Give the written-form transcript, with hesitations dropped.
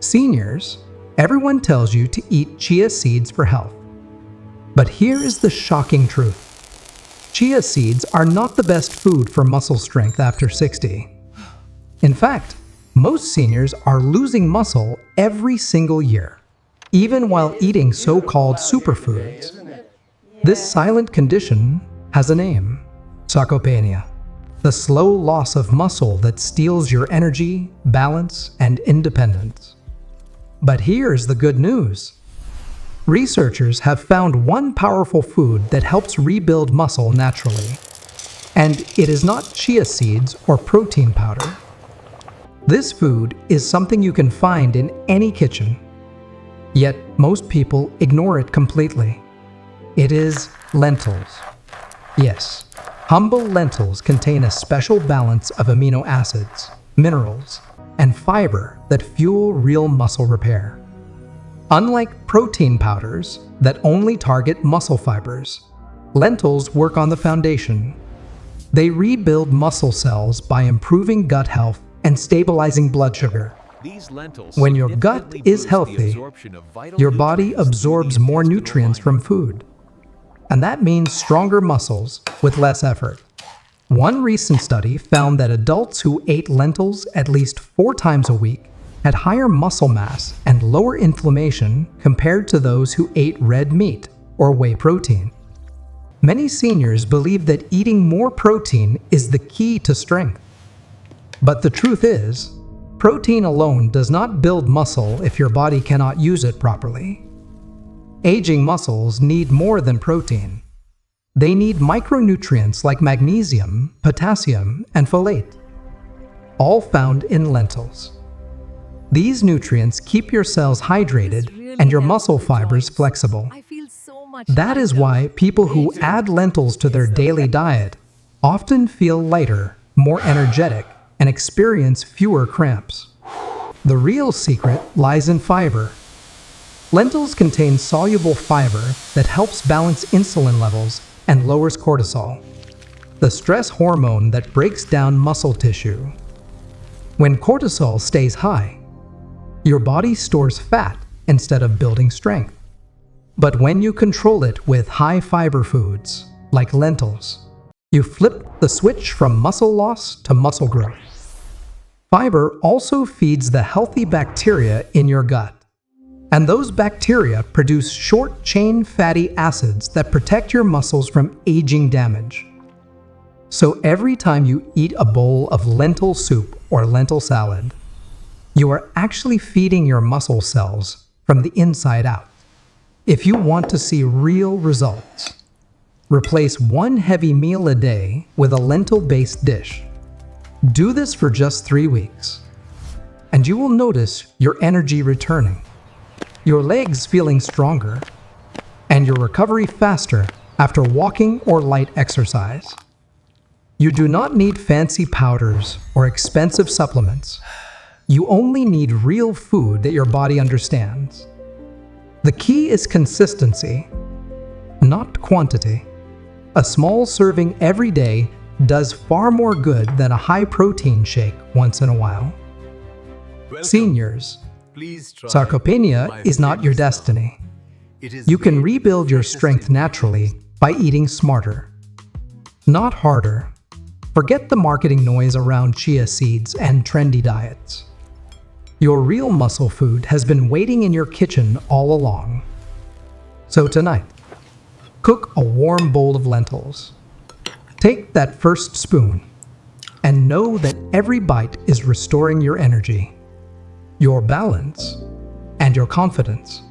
Seniors, everyone tells you to eat chia seeds for health. But here is the shocking truth. Chia seeds are not the best food for muscle strength after 60. In fact, most seniors are losing muscle every single year, even while eating so-called superfoods. This silent condition has a name: sarcopenia, the slow loss of muscle that steals your energy, balance, and independence. But here's the good news. Researchers have found one powerful food that helps rebuild muscle naturally. And it is not chia seeds or protein powder. This food is something you can find in any kitchen. Yet most people ignore it completely. It is lentils. Yes, humble lentils contain a special balance of amino acids, minerals, and fiber that fuel real muscle repair. Unlike protein powders that only target muscle fibers, lentils work on the foundation. They rebuild muscle cells by improving gut health and stabilizing blood sugar. When your gut is healthy, your body absorbs more nutrients from food. And that means stronger muscles with less effort. One recent study found that adults who ate lentils at least 4 times a week had higher muscle mass and lower inflammation compared to those who ate red meat or whey protein. Many seniors believe that eating more protein is the key to strength. But the truth is, protein alone does not build muscle if your body cannot use it properly. Aging muscles need more than protein. They need micronutrients like magnesium, potassium, and folate, all found in lentils. These nutrients keep your cells hydrated and your muscle fibers flexible. That is why people who add lentils to their daily diet often feel lighter, more energetic, and experience fewer cramps. The real secret lies in fiber. Lentils contain soluble fiber that helps balance insulin levels and lowers cortisol, the stress hormone that breaks down muscle tissue. When cortisol stays high, your body stores fat instead of building strength. But when you control it with high fiber foods, like lentils, you flip the switch from muscle loss to muscle growth. Fiber also feeds the healthy bacteria in your gut. And those bacteria produce short-chain fatty acids that protect your muscles from aging damage. So every time you eat a bowl of lentil soup or lentil salad, you are actually feeding your muscle cells from the inside out. If you want to see real results, replace one heavy meal a day with a lentil-based dish. Do this for just 3 weeks, and you will notice your energy returning, your legs feeling stronger, and your recovery faster after walking or light exercise. You do not need fancy powders or expensive supplements. You only need real food that your body understands. The key is consistency, not quantity. A small serving every day does far more good than a high-protein shake once in a while. Seniors, sarcopenia is not your destiny. You can rebuild your strength naturally by eating smarter, not harder. Forget the marketing noise around chia seeds and trendy diets. Your real muscle food has been waiting in your kitchen all along. So tonight, cook a warm bowl of lentils. Take that first spoon and know that every bite is restoring your energy, your balance, and your confidence.